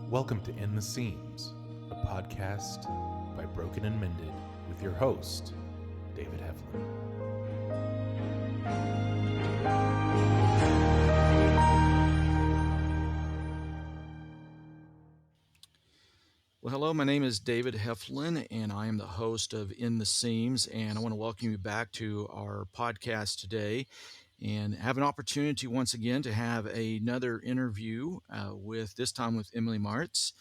Welcome to In the Seams, a podcast by Broken and Mended with your host, David Heflin. Well, hello, my name is David Heflin, and I am the host of In the Seams. And I want to welcome you back to our podcast today and have an opportunity once again to have another interview with this time with Emily Maurits,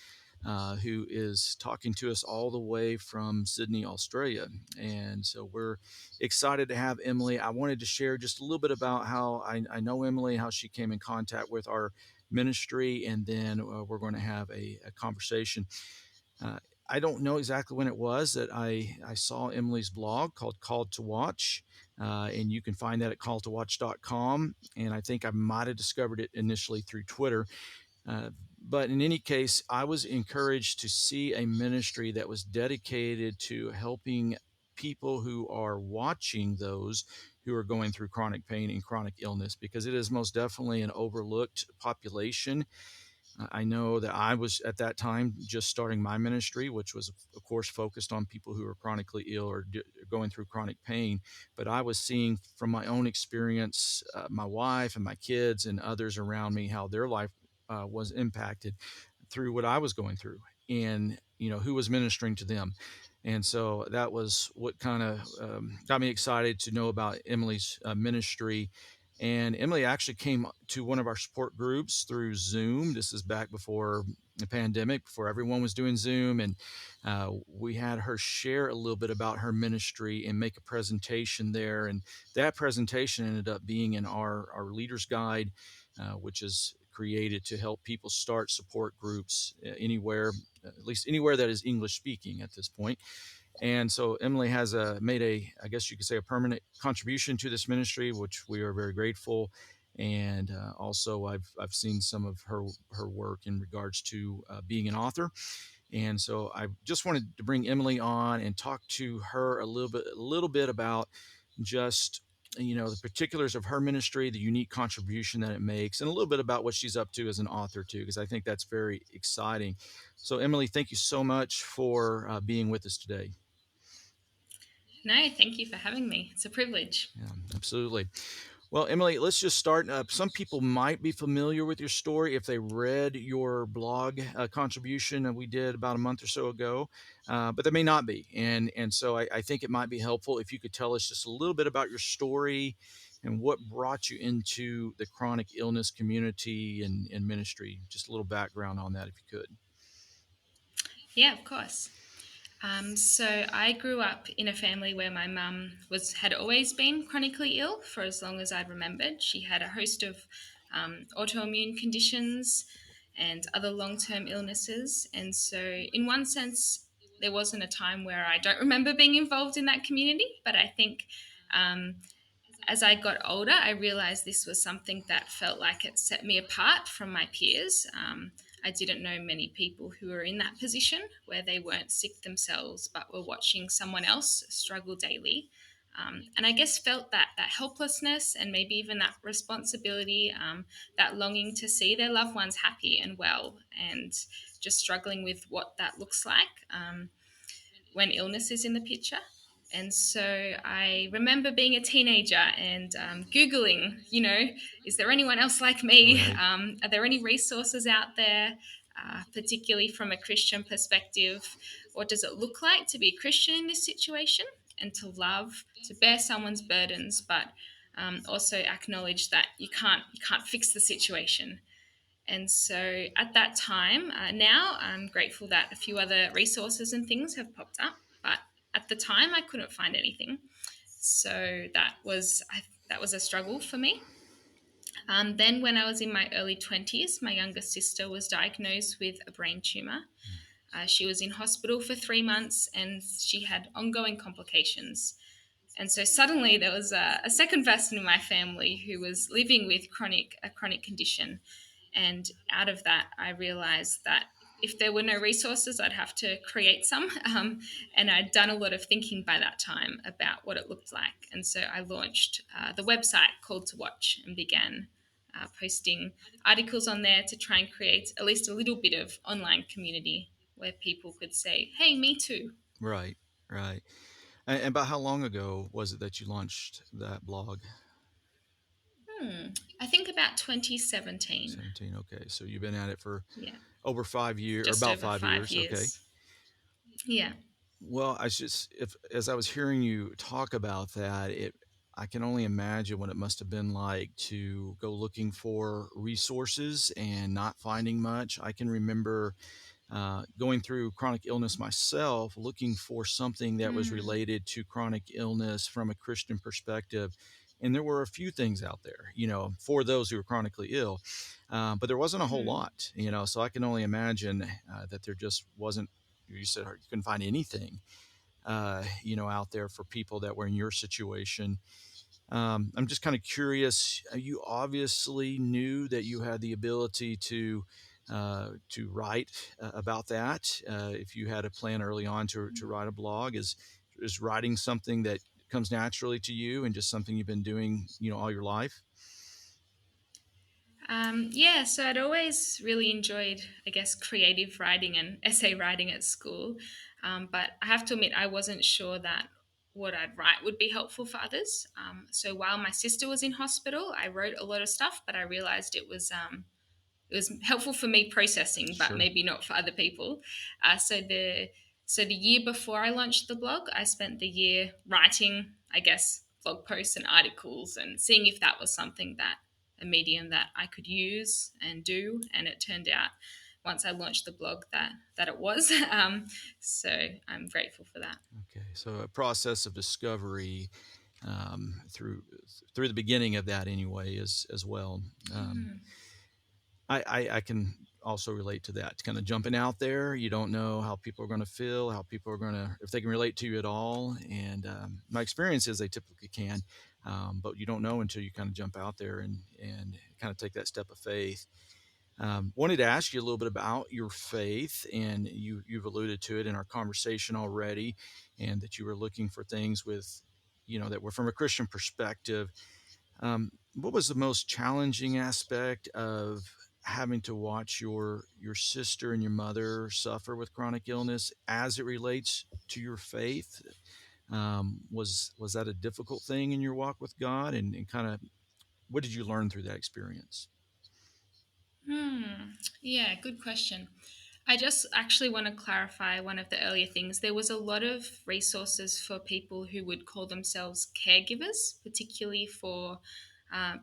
who is talking to us all the way from Sydney, Australia. And so we're excited to have Emily. I wanted to share just a little bit about how I know Emily, how she came in contact with our ministry, and then we're going to have a conversation. uh, I don't know exactly when it was that I saw Emily's blog called Called to Watch, and you can find that at calltowatch.com. And I think I might have discovered it initially through Twitter. Uh, but in any case, I was encouraged to see a ministry that was dedicated to helping people who are watching those who are going through chronic pain and chronic illness, because it is most definitely an overlooked population. I know that I was at that time just starting my ministry, which was, of course, focused on people who are chronically ill or going through chronic pain. But I was seeing from my own experience, my wife and my kids and others around me, how their life was impacted through what I was going through, and who was ministering to them. And so that was what kind of got me excited to know about Emily's ministry. And Emily actually came to one of our support groups through Zoom. This is back before the pandemic, before everyone was doing Zoom. And we had her share a little bit about her ministry and make a presentation there. And that presentation ended up being in our leader's guide, which is created to help people start support groups anywhere, at least anywhere that is English speaking at this point. And so Emily has made I guess you could say, a permanent contribution to this ministry, which we are very grateful. And also, I've seen some of her work in regards to being an author. And so I just wanted to bring Emily on and talk to her a little bit about just the particulars of her ministry, the unique contribution that it makes, and a little bit about what she's up to as an author too, because I think that's very exciting. So Emily, thank you so much for being with us today. No, thank you for having me. It's a privilege. Yeah, absolutely. Well, Emily, let's just start. Some people might be familiar with your story if they read your blog contribution that we did about a month or so ago, but they may not be. And so I think it might be helpful if you could tell us just a little bit about your story and what brought you into the chronic illness community and ministry. Just a little background on that, if you could. Yeah, of course. So I grew up in a family where my mum had always been chronically ill for as long as I'd remembered. She had a host of autoimmune conditions and other long-term illnesses, and so in one sense, there wasn't a time where I don't remember being involved in that community. But I think um, as I got older, I realized this was something that felt like it set me apart from my peers. I didn't know many people who were in that position where they weren't sick themselves but were watching someone else struggle daily. And I guess felt that helplessness and maybe even that responsibility, that longing to see their loved ones happy and well, and just struggling with what that looks like when illness is in the picture. And so I remember being a teenager and Googling, is there anyone else like me? Right. Are there any resources out there, particularly from a Christian perspective? What does it look like to be a Christian in this situation and to love, to bear someone's burdens, but also acknowledge that you can't fix the situation. And so at that time, now I'm grateful that a few other resources and things have popped up. But at the time, I couldn't find anything. So that was a struggle for me. Then, when I was in my early 20s, my younger sister was diagnosed with a brain tumor. She was in hospital for 3 months and she had ongoing complications. And so suddenly there was a second person in my family who was living with a chronic condition. And out of that, I realized that if there were no resources, I'd have to create some. And I'd done a lot of thinking by that time about what it looked like. And so I launched the website Called to Watch and began posting articles on there to try and create at least a little bit of online community where people could say, hey, me too. Right, right. And about how long ago was it that you launched that blog? I think about 2017. 17. Okay. So you've been at it for Yeah, over 5 years, or just about over five five years. Okay. years. Yeah. Well, if as I was hearing you talk about that, I can only imagine what it must have been like to go looking for resources and not finding much. I can remember going through chronic illness myself, looking for something that was Mm, related to chronic illness from a Christian perspective. And there were a few things out there, for those who were chronically ill, but there wasn't a whole mm, lot, So I can only imagine that there just wasn't. You said you couldn't find anything, out there for people that were in your situation. I'm just kind of curious. You obviously knew that you had the ability to write about that. If you had a plan early on to write a blog, is writing something that comes naturally to you and just something you've been doing, all your life? yeah, so I'd always really enjoyed, I guess, creative writing and essay writing at school. But I have to admit, I wasn't sure that what I'd write would be helpful for others. So while my sister was in hospital, I wrote a lot of stuff, but I realized it was helpful for me processing, but Sure. maybe not for other people. So the year before I launched the blog, I spent the year writing, I guess, blog posts and articles and seeing if that was something that a medium that I could use and do. And it turned out once I launched the blog that it was. So I'm grateful for that. Okay. So a process of discovery through the beginning of that anyway, as well. Um, Mm, I can also relate to that. Kind of jumping out there, you don't know how people are going to feel, how people are going to, if they can relate to you at all. And my experience is they typically can, but you don't know until you kind of jump out there and kind of take that step of faith. Wanted to ask you a little bit about your faith, and you've alluded to it in our conversation already, and that you were looking for things with, that were from a Christian perspective. What was the most challenging aspect of having to watch your sister and your mother suffer with chronic illness as it relates to your faith? Was that a difficult thing in your walk with God, and kind of what did you learn through that experience? yeah, good question. I just actually want to clarify one of the earlier things. There was a lot of resources for people who would call themselves caregivers, particularly for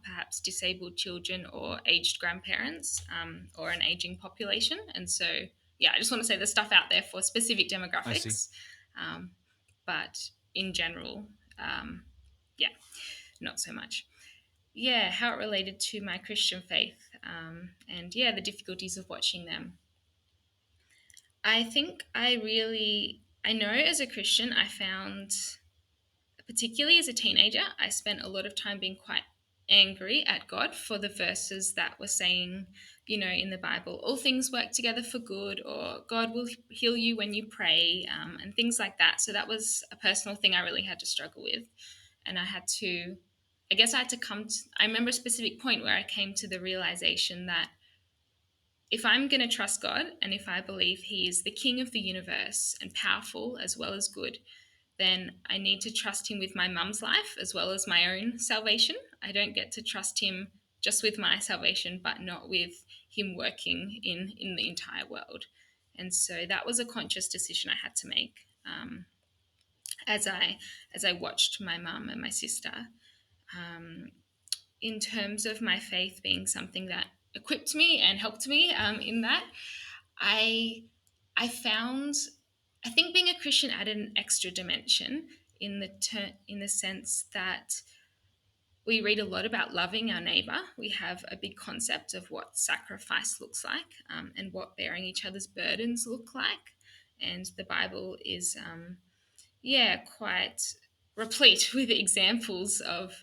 perhaps disabled children or aged grandparents or an aging population. And so, yeah, I just want to say there's stuff out there for specific I see. demographics. Um, but in general, um, yeah, not so much. Yeah, how it related to my Christian faith and yeah, the difficulties of watching them. I think I know as a Christian, I found, particularly as a teenager, I spent a lot of time being quite angry at God for the verses that were saying, in the Bible, all things work together for good, or God will heal you when you pray, and things like that. So that was a personal thing I really had to struggle with. And I guess I had to I remember a specific point where I came to the realization that if I'm going to trust God and if I believe He is the King of the universe and powerful as well as good, then I need to trust Him with my mum's life as well as my own salvation. I don't get to trust Him just with my salvation, but not with Him working in the entire world. And so that was a conscious decision I had to make as I watched my mum and my sister. Um, in terms of my faith being something that equipped me and helped me in that, I I found I think being a Christian added an extra dimension in the sense that we read a lot about loving our neighbor. We have a big concept of what sacrifice looks like and what bearing each other's burdens look like, and the Bible is yeah, quite replete with examples of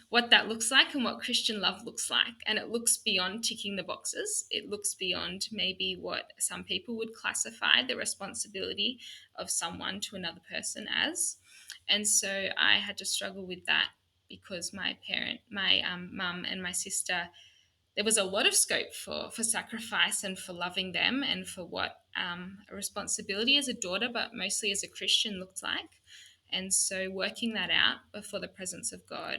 what that looks like and what Christian love looks like. And it looks beyond ticking the boxes. It looks beyond maybe what some people would classify the responsibility of someone to another person as. And so I had to struggle with that because my mum and my sister there was a lot of scope for sacrifice and for loving them and for what a responsibility as a daughter, but mostly as a Christian, looked like. And so working that out before the presence of God,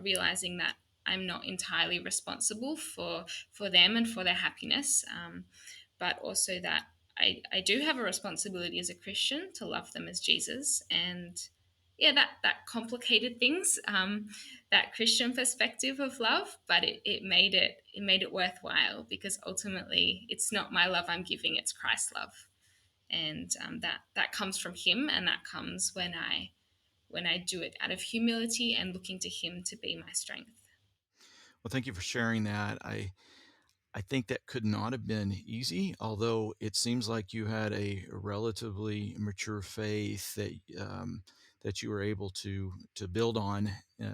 realizing that I'm not entirely responsible for them and for their happiness, but also that I do have a responsibility as a Christian to love them as Jesus. And yeah, that complicated things, that Christian perspective of love, but it made it worthwhile, because ultimately it's not my love I'm giving, it's Christ's love. And that comes from Him, and that comes when I do it out of humility and looking to Him to be my strength. Well, thank you for sharing that. I think that could not have been easy, although it seems like you had a relatively mature faith that you were able to build on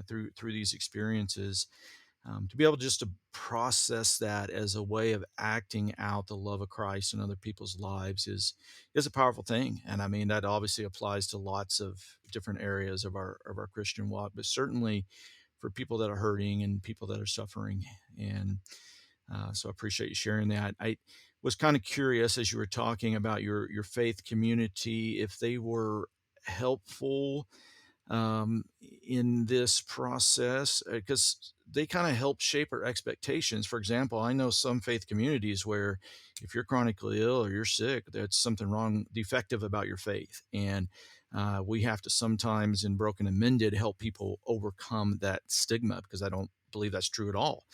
through these experiences. To be able just to process that as a way of acting out the love of Christ in other people's lives is a powerful thing, and I mean that obviously applies to lots of different areas of our Christian walk, but certainly for people that are hurting and people that are suffering. And so I appreciate you sharing that. I was kind of curious as you were talking about your faith community if they were helpful in this process because they kind of help shape our expectations. For example, I know some faith communities where if you're chronically ill or you're sick, there's something wrong, defective about your faith. And we have to sometimes in Broken and Mended help people overcome that stigma because I don't believe that's true at all.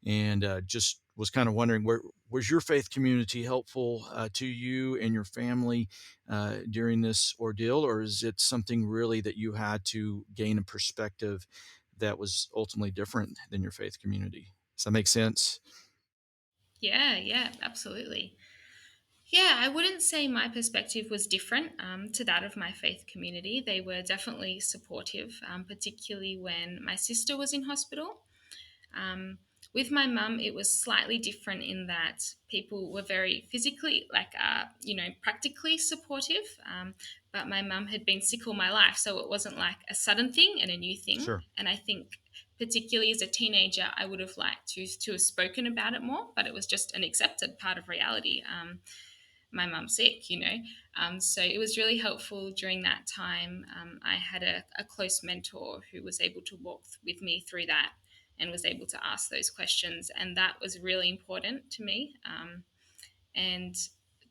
And just was kind of wondering, where was your faith community helpful to you and your family during this ordeal, or is it something really that you had to gain a perspective that was ultimately different than your faith community? Does that make sense? Yeah, yeah, absolutely. Yeah, I wouldn't say my perspective was different to that of my faith community. They were definitely supportive, particularly when my sister was in hospital. Um, with my mum, it was slightly different in that people were very physically, practically supportive. But my mum had been sick all my life, so it wasn't like a sudden thing and a new thing. Sure. And I think, particularly as a teenager, I would have liked to have spoken about it more, but it was just an accepted part of reality. My mum's sick, So it was really helpful during that time. I had a close mentor who was able to walk with me through that and was able to ask those questions. And that was really important to me. And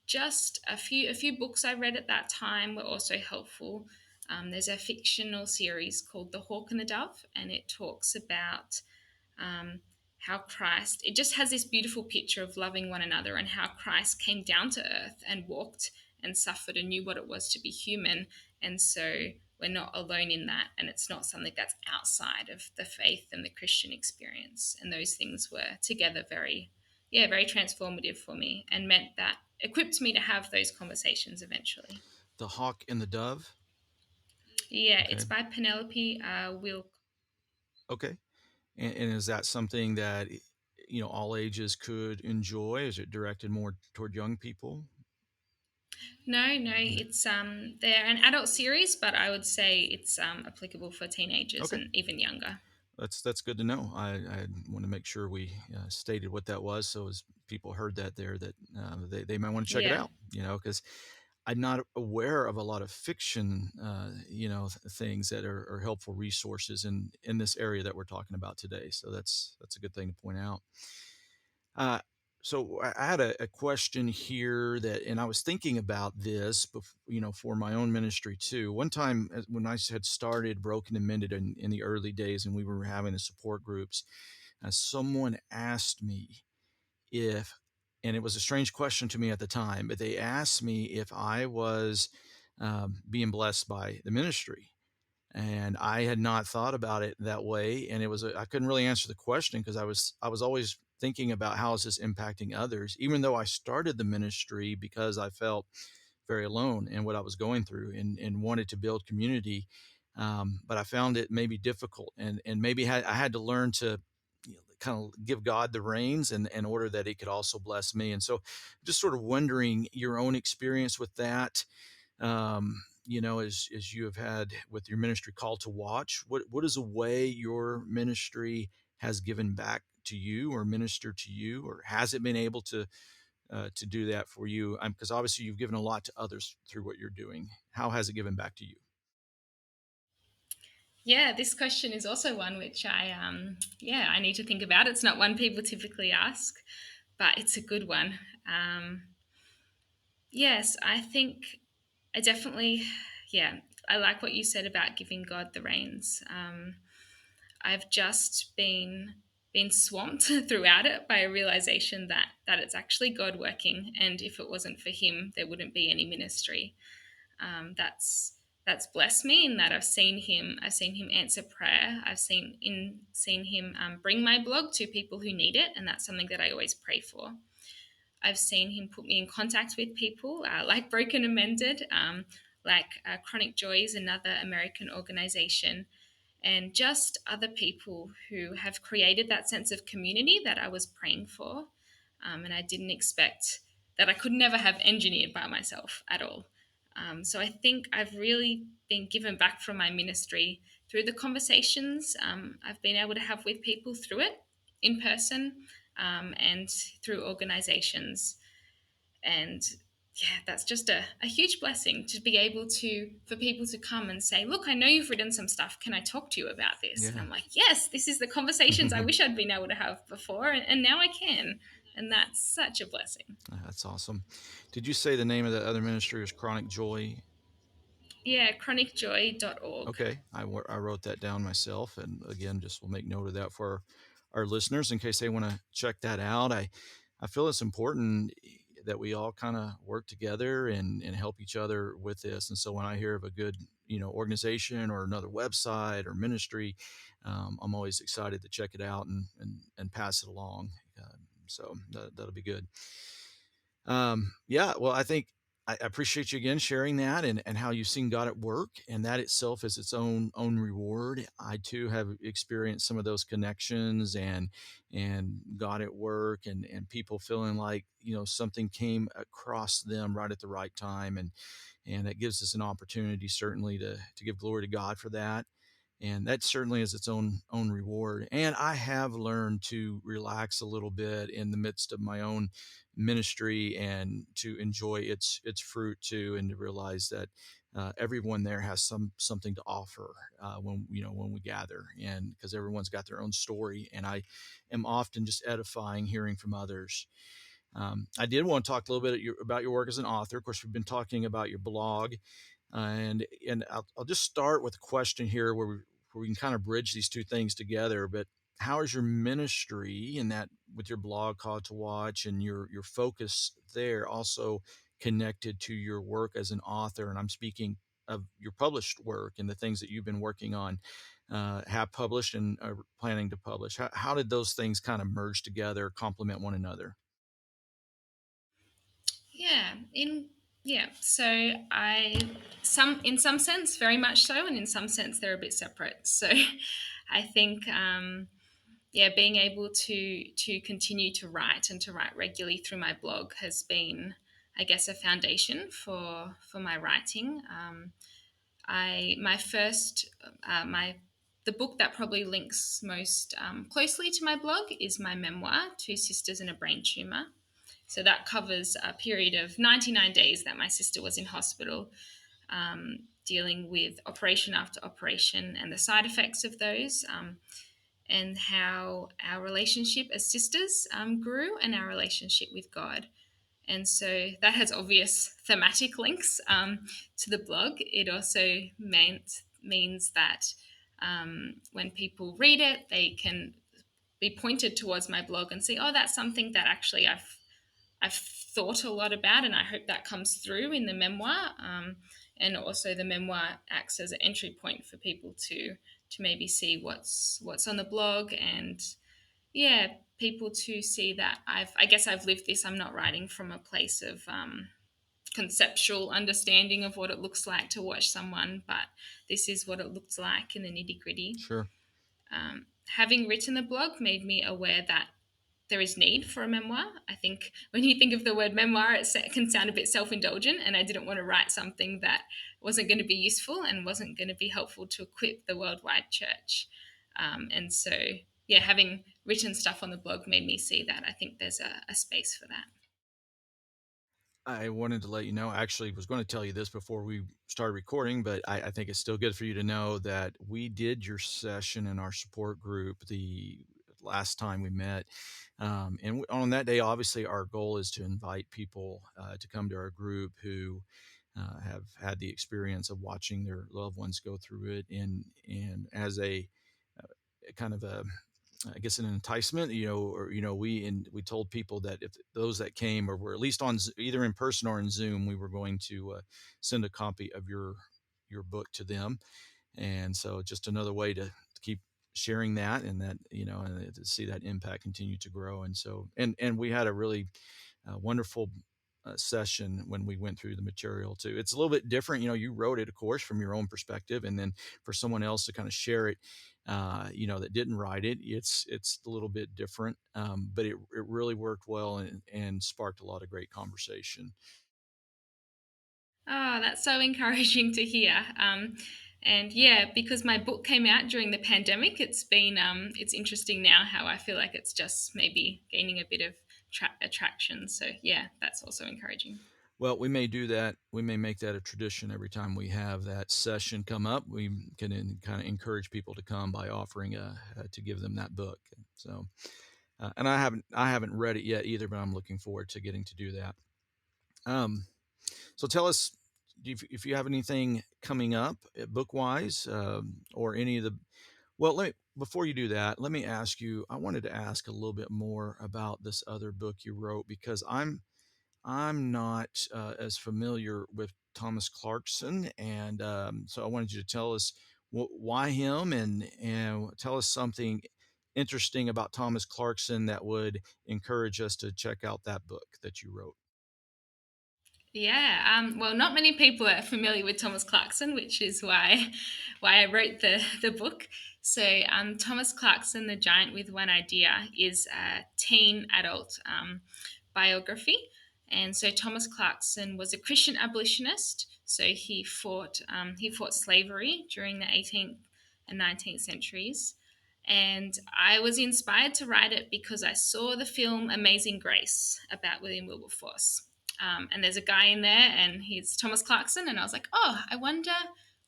just a few books I read at that time were also helpful. There's a fictional series called The Hawk and the Dove, and it talks about um, how Christ, it just has this beautiful picture of loving one another and how Christ came down to earth and walked and suffered and knew what it was to be human. And so we're not alone in that. And it's not something that's outside of the faith and the Christian experience. And those things were together very transformative for me and meant that equipped me to have those conversations eventually. The Hawk and the Dove. Yeah, Okay. it's by Penelope Wilk. Okay. And is that something that all ages could enjoy? Is it directed more toward young people? No, no, it's they're an adult series, but I would say it's applicable for teenagers Okay. and even younger. That's good to know. I want to make sure we stated what that was, so as people heard that there, that they might want to check it Yeah. out. Because I'm not aware of a lot of fiction, things that are helpful resources in this area that we're talking about today. So that's a good thing to point out. Uh, so I had a question here and I was thinking about this, for my own ministry too. One time when I had started Broken and Mended in the early days, and we were having the support groups, someone asked me if, and it was a strange question to me at the time, but they asked me if I was being blessed by the ministry. And I had not thought about it that way, and I couldn't really answer the question because I was always thinking about how is this impacting others, even though I started the ministry because I felt very alone in what I was going through and wanted to build community. But I found it maybe difficult, and maybe I had to learn to kind of give God the reins and in order that He could also bless me. And so, just sort of wondering your own experience with that, as you have had with your ministry Call to Watch, what is a way your ministry has given back to you or minister to you, or has it been able to do that for you? Because obviously you've given a lot to others through what you're doing. How has it given back to you? Yeah, this question is also one which I need to think about. It's not one people typically ask, but it's a good one. Um, yes, I think I definitely, yeah, I like what you said about giving God the reins. I've just been swamped throughout it by a realization that it's actually God working, and if it wasn't for Him, there wouldn't be any ministry. That's blessed me in that I've seen him answer prayer. I've seen him bring my blog to people who need it, and that's something that I always pray for. I've seen him put me in contact with people like Broken and Mended, like Chronic Joy is another American organization, and just other people who have created that sense of community that I was praying for. And I didn't expect that I could never have engineered by myself at all. So I think I've really been given back from my ministry through the conversations I've been able to have with people through it in person and through organizations. And yeah, that's just a huge blessing to be able to, for people to come and say, look, I know you've written some stuff. Can I talk to you about this? And Yeah. I'm like, yes, this is the conversations I wish I'd been able to have before. And now I can. And that's such a blessing. That's awesome. Did you say the name of the other ministry is Chronic Joy? Yeah, chronicjoy.org. Okay, I wrote that down myself, and again, just will make note of that for our listeners in case they want to check that out. I feel it's important that we all kind of work together and help each other with this. And so when I hear of a good organization or another website or ministry, I'm always excited to check it out and pass it along. So that'll be good. Yeah, well, I think I appreciate you again sharing that and how you've seen God at work, and that itself is its own reward. I too have experienced some of those connections and God at work and people feeling like something came across them right at the right time, and it gives us an opportunity certainly to give glory to God for that, and that certainly is its own reward. And I have learned to relax a little bit in the midst of my own ministry and to enjoy its fruit too, and to realize that everyone there has something to offer when we gather, and because everyone's got their own story, and I am often just edifying hearing from others. I did want to talk a little bit about your work as an author. Of course, we've been talking about your blog, and I'll just start with a question here where we can kind of bridge these two things together. But how is your ministry and that with your blog Call to Watch and your focus there also connected to your work as an author? And I'm speaking of your published work and the things that you've been working on, have published and are planning to publish. How did those things kind of merge together, complement one another? Yeah, so I some in some sense very much so, and in some sense they're a bit separate. So I think being able to continue to write and to write regularly through my blog has been, I guess, a foundation for my writing. I my first my the book that probably links most closely to my blog is my memoir, Two Sisters and a Brain Tumor. So that covers a period of 99 days that my sister was in hospital, dealing with operation after operation and the side effects of those, and how our relationship as sisters grew, and our relationship with God. And so that has obvious thematic links to the blog. It also means that when people read it, they can be pointed towards my blog and see, oh, that's something that actually I've thought a lot about, and I hope that comes through in the memoir. And also, the memoir acts as an entry point for people to maybe see what's on the blog, and yeah, people to see that I guess I've lived this. I'm not writing from a place of conceptual understanding of what it looks like to watch someone, but this is what it looks like in the nitty gritty. Sure. Having written the blog made me aware that there is need for a memoir. I think when you think of the word memoir, it can sound a bit self-indulgent, and I didn't want to write something that wasn't going to be useful and wasn't going to be helpful to equip the worldwide church. And so, yeah, having written stuff on the blog made me see that I think there's a space for that. I wanted to let you know, actually was going to tell you this before we started recording, but I think it's still good for you to know that we did your session in our support group the last time we met. And on that day, obviously, our goal is to invite people to come to our group who have had the experience of watching their loved ones go through it. And as kind of a I guess an enticement, or we told people that if those that came or were at least on either in person or in Zoom, we were going to send a copy of your book to them, and so just another way to keep sharing that, and that and to see that impact continue to grow. And so and we had a really wonderful session when we went through the material too. It's a little bit different. You wrote it, of course, from your own perspective, and then for someone else to kind of share it, that didn't write it, it's a little bit different. But it really worked well, and sparked a lot of great conversation. Oh, that's so encouraging to hear. And yeah, because my book came out during the pandemic, it's interesting now how I feel like it's just maybe gaining a bit of attraction. So yeah, that's also encouraging. Well, we may do that. We may make that a tradition every time we have that session come up. We can kind of encourage people to come by offering to give them that book. So, and I haven't read it yet either, but I'm looking forward to getting to do that. Um, so tell us if you have anything coming up book wise, or any of the. Well, before you do that, let me ask you. I wanted to ask a little bit more about this other book you wrote, because I'm not as familiar with Thomas Clarkson, and so I wanted you to tell us why him, and tell us something interesting about Thomas Clarkson that would encourage us to check out that book that you wrote. Yeah, well, not many people are familiar with Thomas Clarkson, which is why I wrote the book. So, Thomas Clarkson, The Giant with One Idea, is a teen adult biography. And so, Thomas Clarkson was a Christian abolitionist. So he fought slavery during the 18th and 19th centuries. And I was inspired to write it because I saw the film Amazing Grace about William Wilberforce, and there's a guy in there, and he's Thomas Clarkson. And I was like, oh, I wonder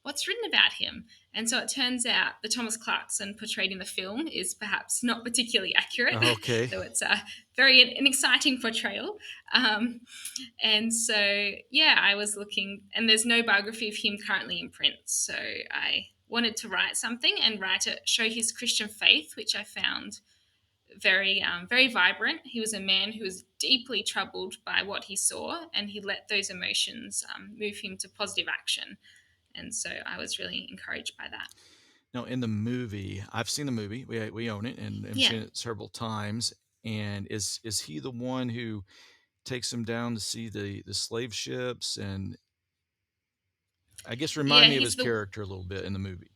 what's written about him. And so it turns out the Thomas Clarkson portrayed in the film is perhaps not particularly accurate, Okay. though it's a an exciting portrayal. Um, and so, yeah, I was looking, and there's no biography of him currently in print. So I wanted to write something and show his Christian faith, which I found very vibrant. He was a man who was deeply troubled by what he saw, and he let those emotions move him to positive action. And so I was really encouraged by that. Now, in the movie, I've seen the movie. We own it, and have Yeah, seen it several times. And is he the one who takes him down to see the slave ships? And I guess remind yeah, me of his character a little bit in the movie.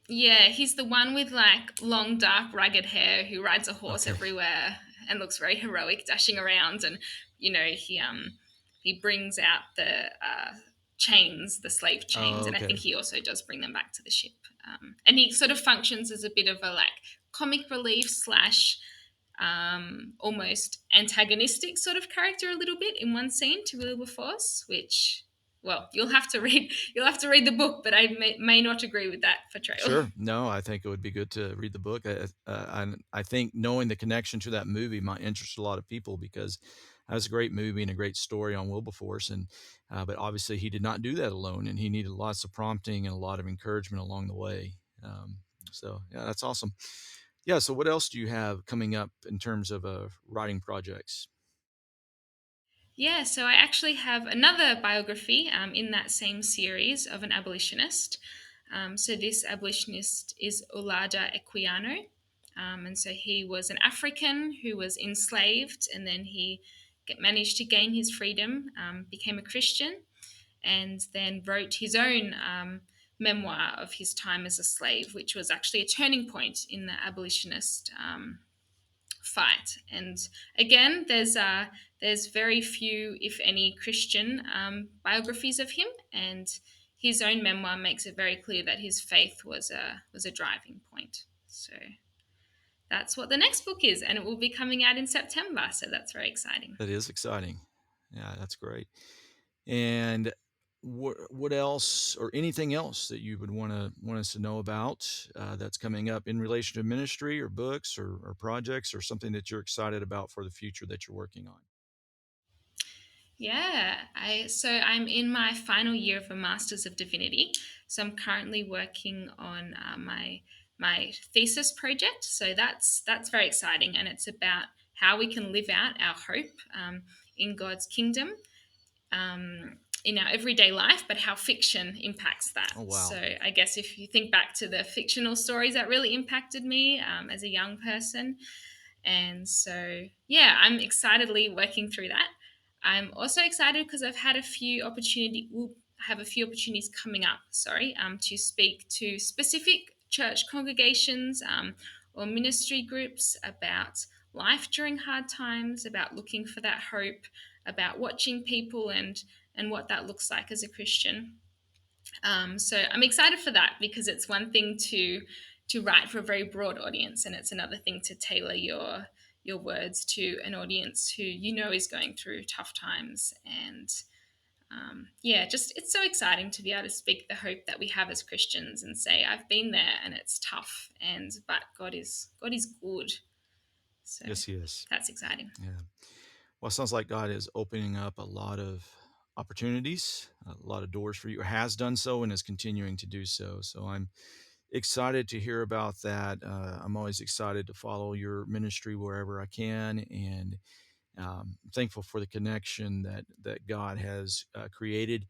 he's the one with like long, dark, rugged hair who rides a horse Okay. everywhere and looks very heroic, dashing around. And he brings out the chains, the slave Oh, chains, and I think okay. he also does bring them back to the ship. And he sort of functions as a bit of a like comic relief slash almost antagonistic sort of character a little bit in one scene to Wilberforce, which, well, you'll have to read the book, but I may not agree with that portrayal. Sure. No, I think it would be good to read the book. I think knowing the connection to that movie might interest a lot of people, because that's a great movie and a great story on Wilberforce. And but obviously he did not do that alone, and he needed lots of prompting and a lot of encouragement along the way. So yeah, that's awesome. Yeah. So what else do you have coming up in terms of writing projects? Yeah, so I actually have another biography in that same series of an abolitionist. So this abolitionist is Olada Equiano. And so he was an African who was enslaved, and then he managed to gain his freedom, became a Christian, and then wrote his own memoir of his time as a slave, which was actually a turning point in the abolitionist fight. And again, there's very few, if any, Christian biographies of him, and his own memoir makes it very clear that his faith was a driving point. So that's what the next book is, and it will be coming out in September. So that's very exciting. That is exciting. Yeah, that's great. And what else, or anything else that you would want us to know about that's coming up in relation to ministry or books or projects or something that you're excited about for the future that you're working on? Yeah, I'm in my final year of a Master's of Divinity. So I'm currently working on my thesis project. So that's very exciting, and it's about how we can live out our hope in God's kingdom in our everyday life, but how fiction impacts that. Oh, wow. So I guess if you think back to the fictional stories that really impacted me as a young person, and so, yeah, I'm excitedly working through that. I'm also excited because will have a few opportunities coming up, to speak to specific church congregations or ministry groups about life during hard times, about looking for that hope, about watching people and what that looks like as a Christian. So I'm excited for that because it's one thing to write for a very broad audience, and it's another thing to tailor your words to an audience who is going through tough times. And yeah, just it's so exciting to be able to speak the hope that we have as Christians and say, I've been there and it's tough, and but God is good. So Yes, he is. that's exciting. Yeah. Well, it sounds like God is opening up a lot of opportunities, a lot of doors for you, has done so and is continuing to do so. So I'm excited to hear about that. I'm always excited to follow your ministry wherever I can, and thankful for the connection that God has created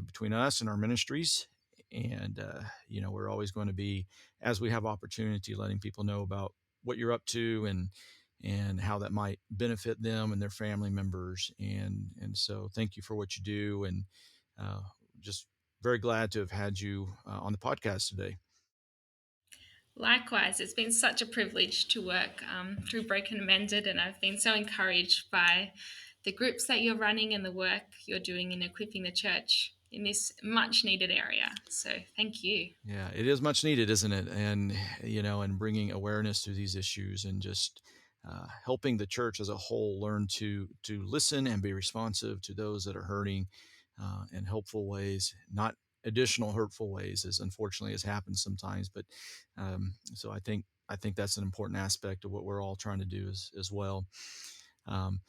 between us and our ministries. And we're always going to be, as we have opportunity, letting people know about what you're up to and how that might benefit them and their family members. And so, thank you for what you do, and uh, just very glad to have had you on the podcast today. Likewise, it's been such a privilege to work through Broken and Mended, and I've been so encouraged by the groups that you're running and the work you're doing in equipping the church in this much needed area. So, thank you. Yeah, it is much needed, isn't it? And bringing awareness to these issues, and just helping the church as a whole learn to listen and be responsive to those that are hurting in helpful ways, not additional hurtful ways, as unfortunately has happened sometimes. But so I think that's an important aspect of what we're all trying to do as well. Um,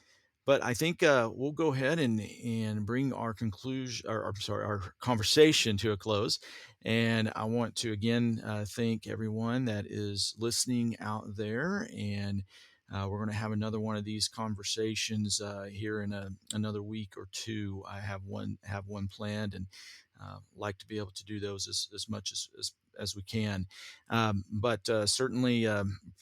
but I think we'll go ahead and bring our conclusion, or I'm sorry, our conversation to a close. And I want to again thank everyone that is listening out there. And we're going to have another one of these conversations here in another week or two. I have one planned, and like to be able to do those as much as we can. But certainly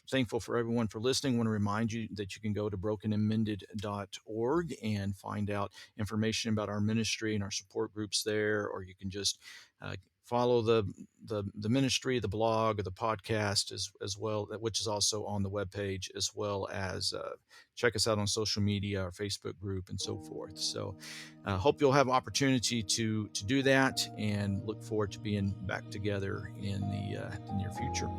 thankful for everyone for listening. I want to remind you that you can go to brokenandmended.org and find out information about our ministry and our support groups there, or you can just follow the ministry, the blog, or the podcast as well, which is also on the webpage, as well as check us out on social media, our Facebook group, and so forth. So hope you'll have opportunity to do that, and look forward to being back together in the near future.